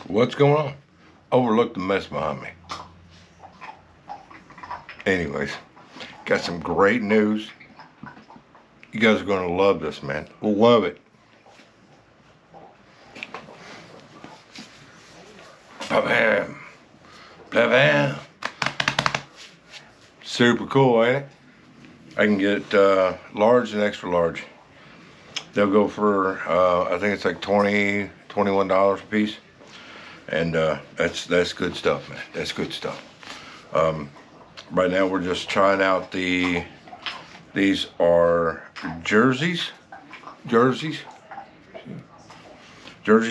What's going on? Overlook the mess behind me. Anyways, got some great news. You guys are going to love this, man. Love it. Bam. Bam. Super cool, ain't it? I can get large and extra large. They'll go for, I think it's like $20, $21 a piece. And that's good stuff, man. That's good stuff. Right now we're just trying out these are jersey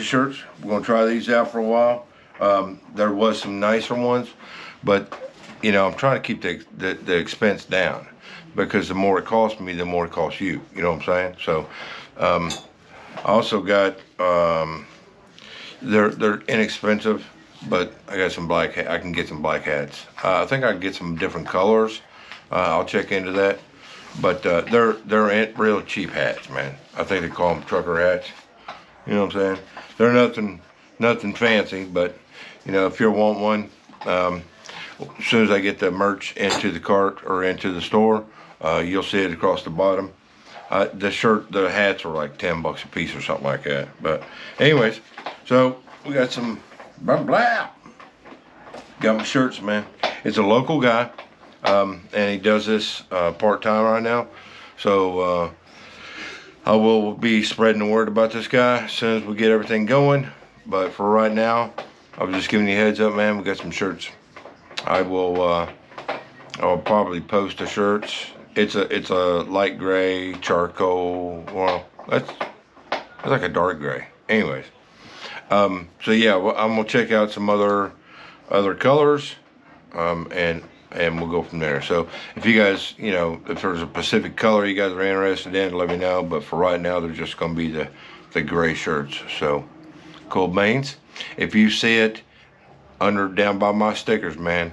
shirts. We're gonna try these out for a while. There was some nicer ones, but you know, I'm trying to keep the expense down, because the more it costs me, the more it costs you. You know what I'm saying? So I also got they're inexpensive, but I got some I can get some black hats. I think I can get some different colors. I'll check into that. But they're real cheap hats, man. I think they call them trucker hats. You know what I'm saying? They're nothing fancy, but you know, if you want one, as soon as I get the merch into the cart or into the store, you'll see it across the bottom. The hats are like $10 a piece or something like that. But anyways, so we got some blah blah. Got my shirts, man. It's a local guy, and he does this part-time right now. So I will be spreading the word about this guy as soon as we get everything going. But for right now, I was just giving you a heads up, man. We got some shirts. I'll probably post the shirts. It's a light gray, charcoal. Well, that's like a dark gray. Anyways, so yeah, well, I'm gonna check out some other colors, and we'll go from there. So if you guys, you know, if there's a specific color you guys are interested in, let me know. But for right now, they're just gonna be the gray shirts. So cool beans. If you see it down by my stickers, man,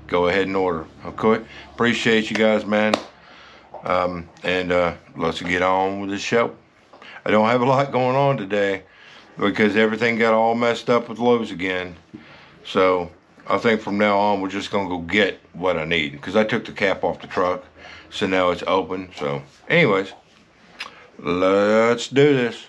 go ahead and order. Okay, appreciate you guys, man. And let's get on with the show. I don't have a lot going on today because everything got all messed up with Lowe's again. So I think from now on we're just gonna go get what I need, because I took the cap off the truck, so now it's open. So anyways, let's do this.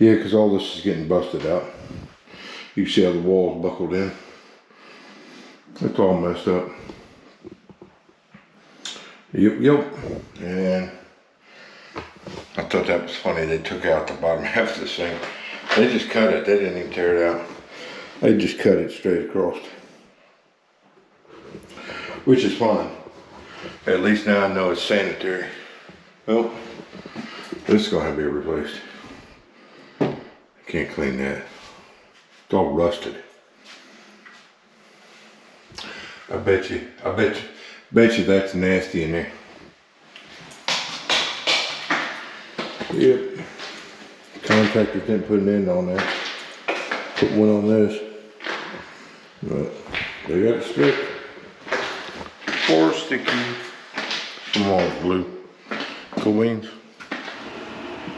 Yeah, because all this is getting busted out. You see how the wall's buckled in? It's all messed up. Yep. And I thought that was funny. They took out the bottom half of this thing. They just cut it. They didn't even tear it out. They just cut it straight across. Which is fine. At least now I know it's sanitary. Well, this is going to have to be replaced. Can't clean that. It's all rusted. I bet you that's nasty in there. Yep. Contractor didn't put an end on that. Put one on this. But they got it stripped. Or sticky. Some more glue. Cool beans.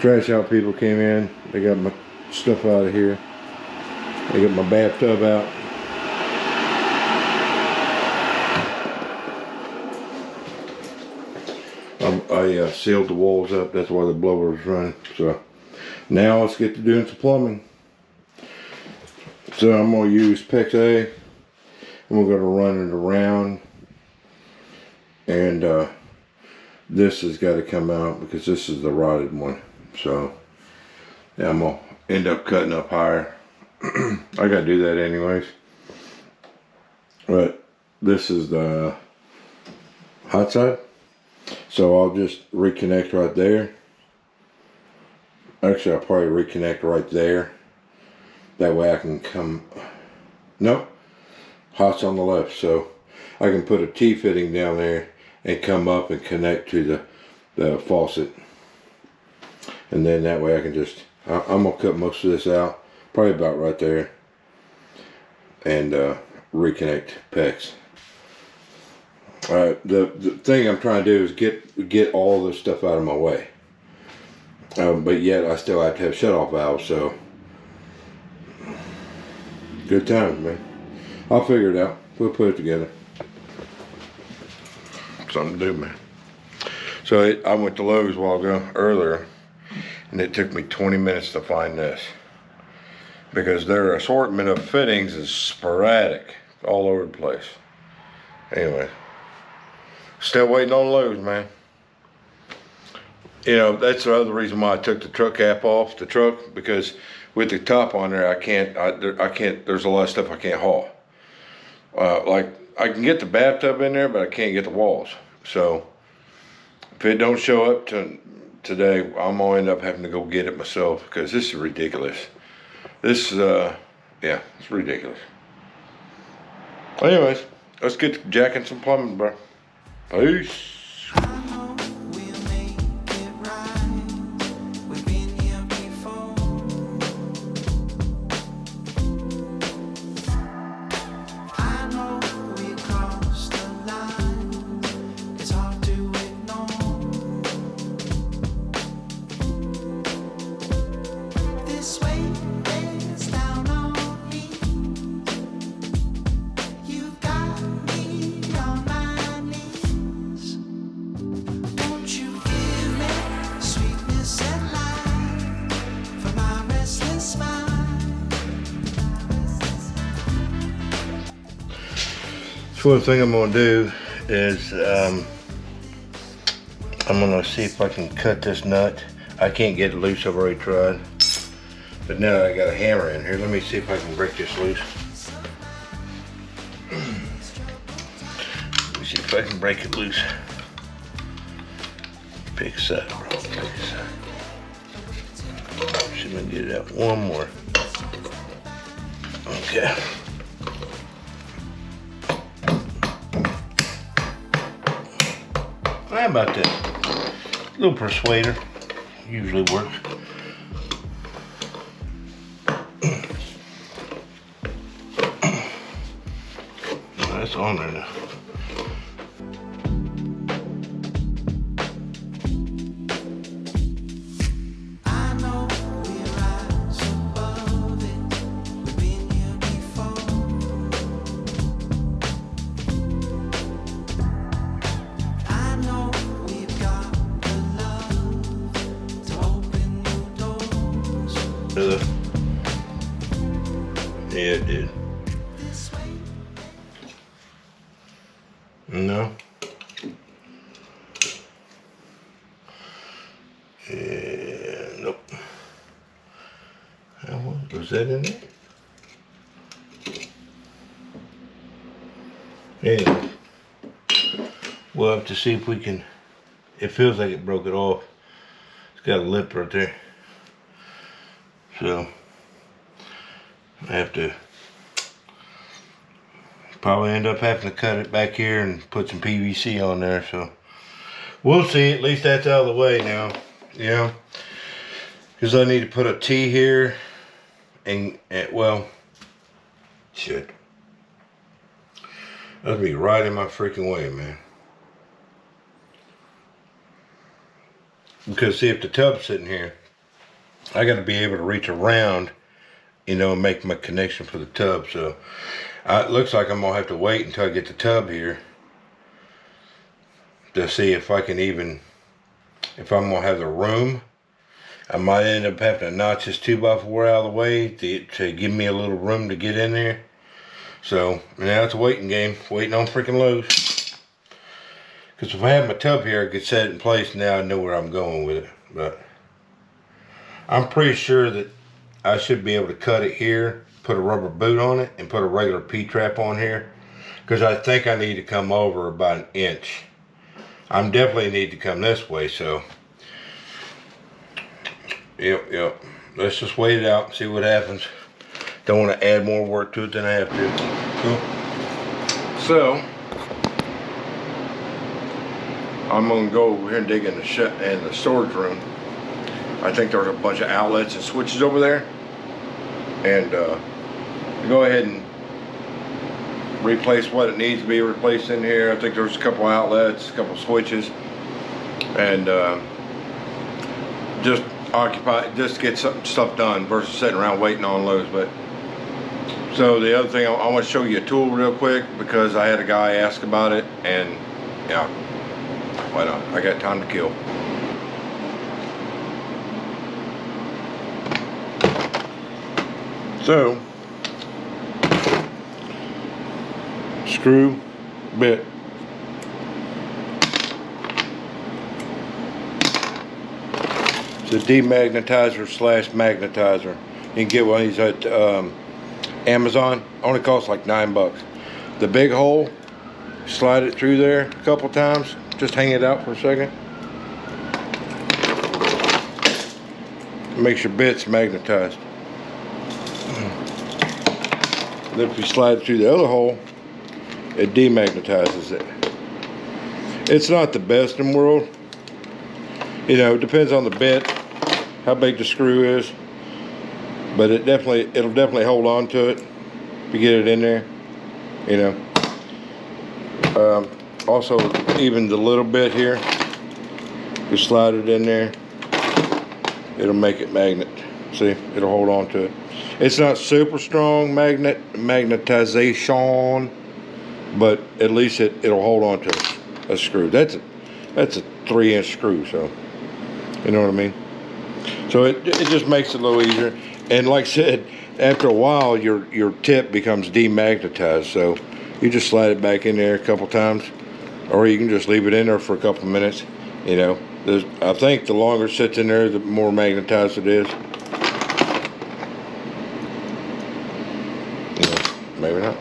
Trash out people came in. They got my stuff out of here. I got my bathtub out. I sealed the walls up. That's why the blower was running. So now let's get to doing some plumbing. So I'm gonna use PEX A, and we're gonna run it around. And this has got to come out because this is the rotted one. So yeah, I'm gonna end up cutting up higher. I gotta do that anyways. But this is the hot side. So I'll just reconnect right there. Actually, I'll probably reconnect right there That way I can come, nope, hot's on the left, so I can put a T-fitting down there and come up and connect to the faucet. And then that way I can just, I'm gonna cut most of this out, probably about right there, and reconnect PEX. The thing I'm trying to do is get all this stuff out of my way. But yet I still have to have shut-off valves, so good times, man. I'll figure it out. We'll put it together. Something to do, man. So I went to Lowe's a while ago, earlier, and it took me 20 minutes to find this. Because their assortment of fittings is sporadic, all over the place. Anyway, still waiting on Lowe's, man. You know, that's the other reason why I took the truck cap off the truck, because with the top on there, I can't, there's a lot of stuff I can't haul. Like, I can get the bathtub in there, but I can't get the walls. So, if it don't show up today, I'm gonna end up having to go get it myself, because this is ridiculous. This, yeah, it's ridiculous. Anyways, let's get to jacking some plumbing, bro. Peace. So one thing I'm gonna do is I'm gonna see if I can cut this nut. I can't get it loose, I've already tried. But now I got a hammer in here. Let me see if I can break this loose. Let me see if I can break it loose. Pick side, bro. Pick side. See if I can get it out one more. Okay. How about that? Little persuader usually works. That's on there now. Yeah, it did. No. Yeah, nope. Was that in there? Anyway, we'll have to see if we can. It feels like it broke it off. It's got a lip right there. So I have to probably end up having to cut it back here and put some PVC on there. So we'll see. At least that's out of the way now, you know, because I need to put a T here and well, shit, that'll be right in my freaking way, man. Because see, if the tub's sitting here, I got to be able to reach around, you know, and make my connection for the tub. So it looks like I'm gonna have to wait until I get the tub here to see if I can even, if I'm gonna have the room. I might end up having to notch this 2x4 out of the way to give me a little room to get in there. So now it's a waiting game, waiting on freaking Lowe's. Because if I have my tub here, I could set it in place. Now I know where I'm going with it. But I'm pretty sure that I should be able to cut it here, put a rubber boot on it, and put a regular P-trap on here. Because I think I need to come over about an inch. I definitely need to come this way, so. Yep. Let's just wait it out and see what happens. Don't want to add more work to it than I have to. So I'm gonna go over here and dig in the storage room. I think there's a bunch of outlets and switches over there, and go ahead and replace what it needs to be replaced in here. I think there's a couple outlets, a couple switches, and just get some stuff done versus sitting around waiting on loads. But so the other thing, I want to show you a tool real quick because I had a guy ask about it, and yeah, why not? I got time to kill. So, screw bit. It's a demagnetizer / magnetizer. You can get one of these at Amazon. Only costs like $9. The big hole, slide it through there a couple times. Just hang it out for a second. Makes your bits magnetized. Then if you slide it through the other hole, it demagnetizes it. It's not the best in the world. You know, it depends on the bit, how big the screw is, but it'll definitely hold on to it if you get it in there. You know. Also, even the little bit here, you slide it in there, it'll make it magnet. See, it'll hold on to it. It's not super strong magnetization, but at least it'll hold on to a screw. That's a 3-inch screw, so you know what I mean. So it just makes it a little easier. And like I said, after a while, your tip becomes demagnetized. So you just slide it back in there a couple times, or you can just leave it in there for a couple minutes. You know, I think the longer it sits in there, the more magnetized it is. Maybe not.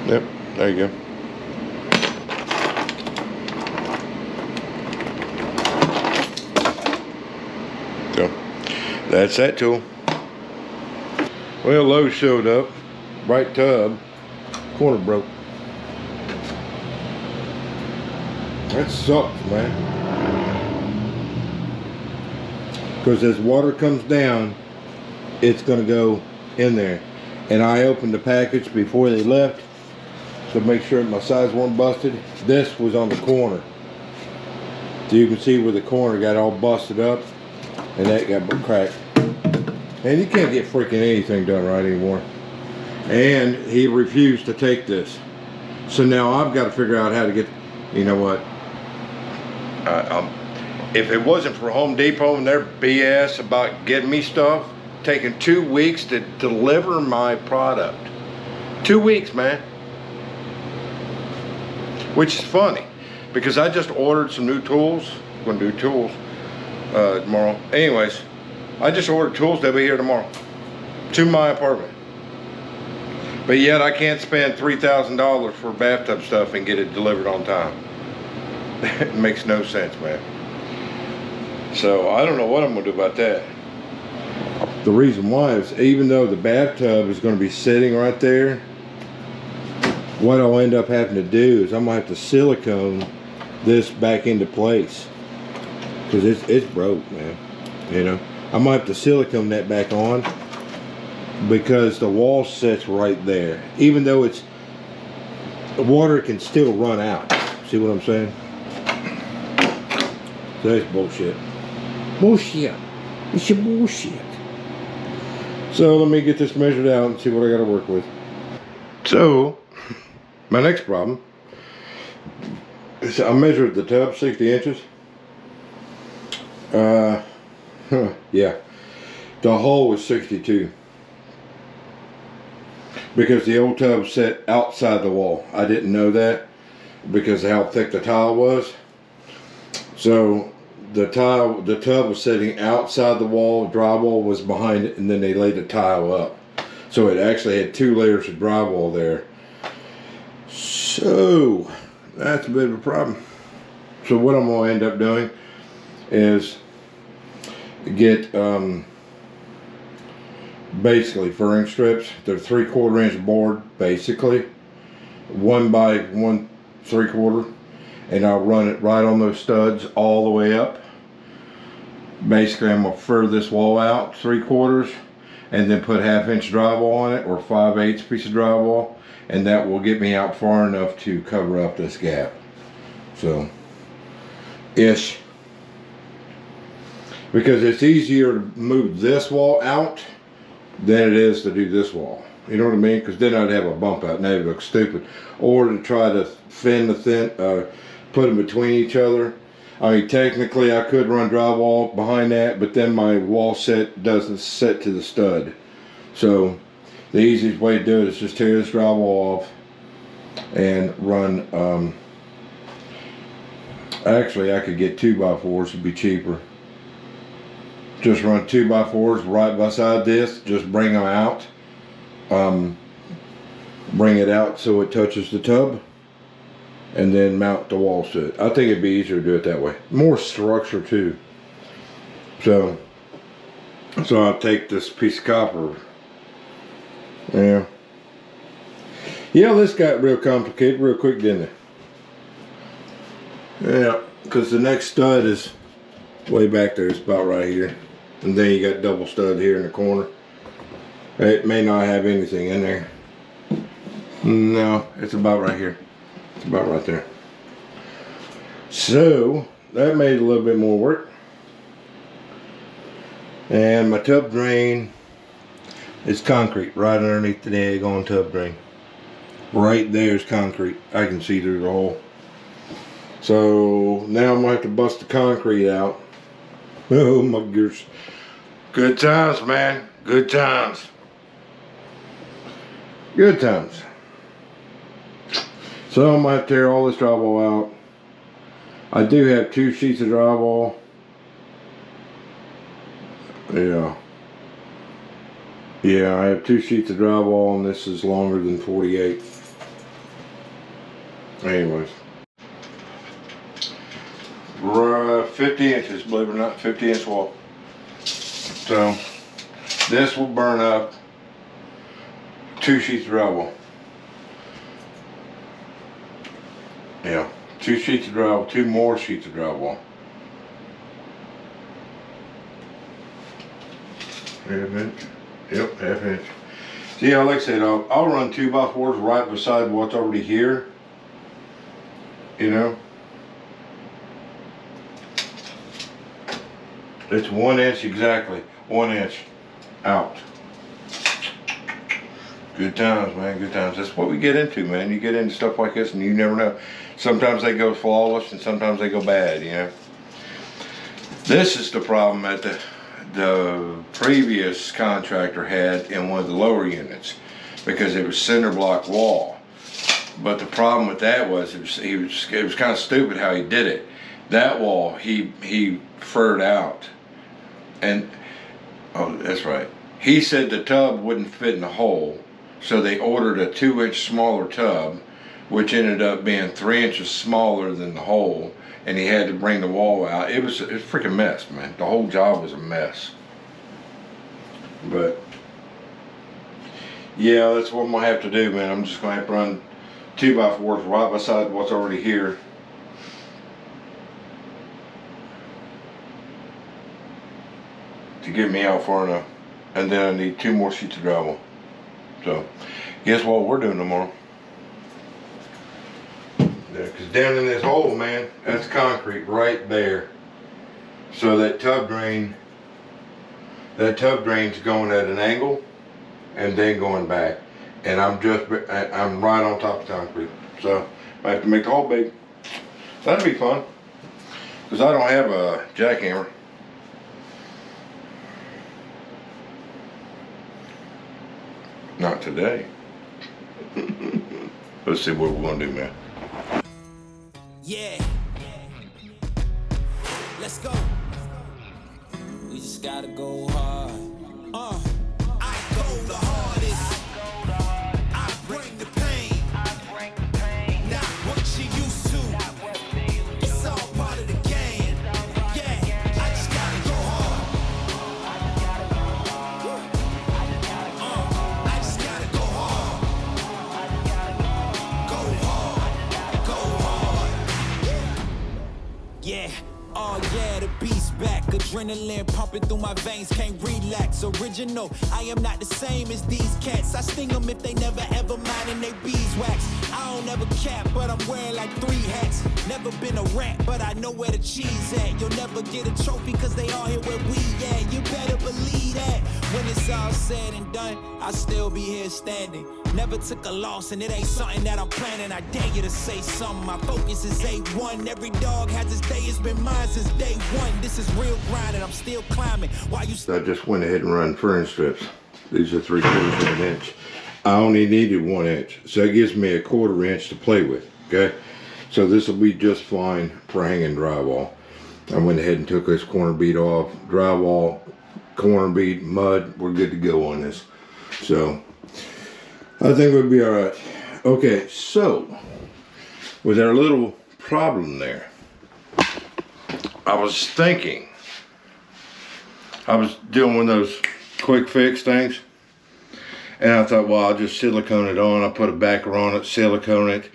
Yep, there you go. So, that's that tool. Well, load showed up. Right tub. Corner broke. That sucks, man. Because as water comes down, it's going to go in there. And I opened the package before they left, so make sure my sides weren't busted. This was on the corner, so you can see where the corner got all busted up, and that got cracked. And you can't get freaking anything done right anymore. And he refused to take this, so now I've got to figure out how to get. You know what? If it wasn't for Home Depot and their BS about getting me stuff, taking 2 weeks to deliver my product. 2 weeks, man. Which is funny, because I just ordered some new tools. I'm gonna do tools tomorrow. Anyways, I just ordered tools. They'll be here tomorrow to my apartment. But yet I can't spend $3,000 for bathtub stuff and get it delivered on time. It makes no sense, man. So I don't know what I'm gonna do about that. The reason why is, even though the bathtub is going to be sitting right there, what I'll end up having to do is I'm going to have to silicone this back into place, because it's broke, man. You know, I'm going to have to silicone that back on, because the wall sits right there. Even though the water can still run out. See what I'm saying? So that's bullshit. Bullshit. It's your bullshit. So let me get this measured out and see what I got to work with. So my next problem is I measured the tub 60 inches. Yeah, the hole was 62 because the old tub sat outside the wall. I didn't know that because of how thick the tile was. So the tub was sitting outside the wall, drywall was behind it, and then they laid the tile up. So it actually had 2 layers of drywall there. So that's a bit of a problem. So what I'm going to end up doing is get basically furring strips. They're 3/4 inch board, basically 1 by 1 3/4, and I'll run it right on those studs all the way up. Basically, I'm gonna fur this wall out 3/4 and then put 1/2 inch drywall on it, or 5/8 piece of drywall, and that will get me out far enough to cover up this gap. So, ish. Because it's easier to move this wall out than it is to do this wall. You know what I mean? Because then I'd have a bump out and that would look stupid. Or to try to put them between each other. I mean, technically I could run drywall behind that, but then my wall set doesn't set to the stud. So the easiest way to do it is just tear this drywall off and run, actually I could get 2x4s, it'd be cheaper. Just run 2x4s right beside this, just bring them out. Bring it out so it touches the tub, and then mount the walls to it. I think it'd be easier to do it that way. More structure too. So I'll take this piece of copper. Yeah, this got real complicated real quick, didn't it? Yeah, because the next stud is way back there. It's about right here. And then you got double stud here in the corner. It may not have anything in there. No, it's about right here. It's about right there. So that made a little bit more work. And my tub drain is concrete right underneath the daggone tub drain. Right there is concrete. I can see through the hole. So now I'm gonna have to bust the concrete out. Oh my gosh. Good times, man. Good times. Good times. So I'm gonna have to tear all this drywall out. I do have 2 sheets of drywall. Yeah, I have 2 sheets of drywall, and this is longer than 48. Anyways. 50 inches, believe it or not, 50-inch wall. So this will burn up 2 sheets of drywall. Yeah, 2 sheets of drywall, 2 more sheets of drywall. Half inch. Yep, 1/2 inch. See, like I said, I'll run 2x4s right beside what's already here. You know, it's 1 inch exactly, 1 inch out. Good times, man, good times. That's what we get into, man. You get into stuff like this and you never know. Sometimes they go flawless and sometimes they go bad, you know. This is the problem that the previous contractor had in one of the lower units, because it was cinder block wall. But the problem with that was it was kind of stupid how he did it. That wall he furred out, and oh, that's right. He said the tub wouldn't fit in the hole, so they ordered a 2-inch smaller tub, which ended up being 3 inches smaller than the hole, and he had to bring the wall out. It was a freaking mess, man. The whole job was a mess. But yeah, that's what I'm gonna have to do, man. I'm just gonna have to run 2x4s right beside what's already here. To get me out far enough. And then I need 2 more sheets of drywall. So, guess what we're doing tomorrow? Yeah, because down in this hole, man, that's concrete right there. So that tub drain's going at an angle and then going back. And I'm right on top of concrete. So I have to make the hole big. That'd be fun. Because I don't have a jackhammer. Not today. Let's see what we're gonna do, man. Yeah. Let's go. We just gotta go hard. I go the hardest. I bring the pain. Not what you used to. It's all part of the game. Yeah, I just gotta go hard. adrenaline pumping through my veins, can't relax. Original, I am not the same as these cats. I sting them if they never ever mindin' they beeswax. I don't ever cap, but I'm wearing like 3 hats. Never been a rat, but I know where the cheese at. You'll never get a trophy cause they all here where we at. You better believe that. When it's all said and done, I'll still be here standing. Never took a loss and it ain't something that I'm planning. I dare you to say something. My focus is A1. Every dog has its day. It's been mine since day one. This is real grind and I'm still climbing. Why you So I just went ahead and run fern strips. These are 3/4 of an inch. I only needed 1 inch. So it gives me a 1/4 inch to play with. Okay. So this will be just fine for hanging drywall. I went ahead and took this corner bead off. Drywall, corner bead, mud. We're good to go on this. So I think we'll be all right. Okay, so with our little problem there, I was thinking, I was doing one of those quick fix things, and I thought, well, I'll just silicone it on. I put a backer on it, silicone it,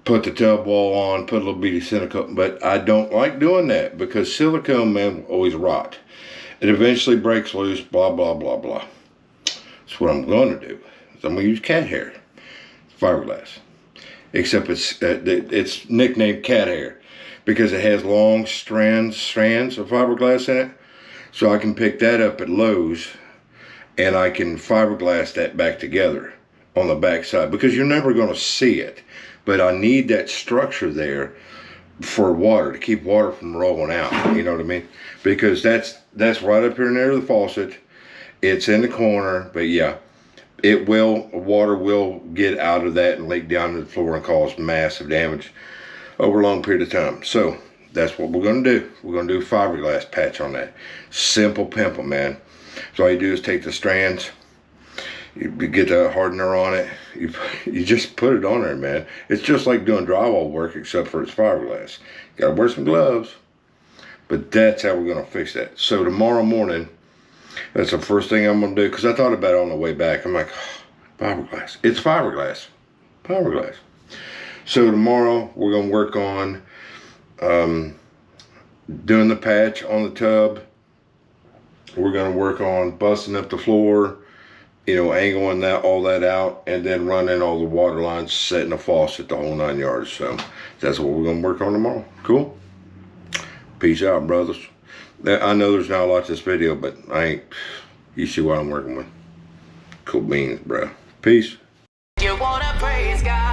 put the tub wall on, put a little beady silicone. But I don't like doing that because silicone, man, always rot. It eventually breaks loose, blah, blah, blah, blah. That's what I'm going to do. I'm going to use cat hair, fiberglass. Except it's nicknamed cat hair because it has long strands of fiberglass in it. So I can pick that up at Lowe's and I can fiberglass that back together on the back side because you're never going to see it. But I need that structure there for water, to keep water from rolling out, you know what I mean? Because that's right up here near the faucet. It's in the corner, but yeah. Water will get out of that and leak down to the floor and cause massive damage over a long period of time. So that's what we're gonna do. We're gonna do a fiberglass patch on that. Simple pimple, man. So all you do is take the strands, you get the hardener on it, you just put it on there, man. It's just like doing drywall work except for it's fiberglass. You gotta wear some gloves, but that's how we're gonna fix that. So tomorrow morning, that's the first thing I'm gonna do, because I thought about it on the way back. I'm like, oh, fiberglass. It's fiberglass. Fiberglass. So tomorrow we're gonna work on doing the patch on the tub. We're gonna work on busting up the floor, you know, angling all that out, and then running all the water lines, setting the faucet, the whole 9 yards. So that's what we're gonna work on tomorrow. Cool. Peace out, brothers. I know there's not a lot to this video, but you see what I'm working with. Cool beans, bro. Peace. You wanna praise God.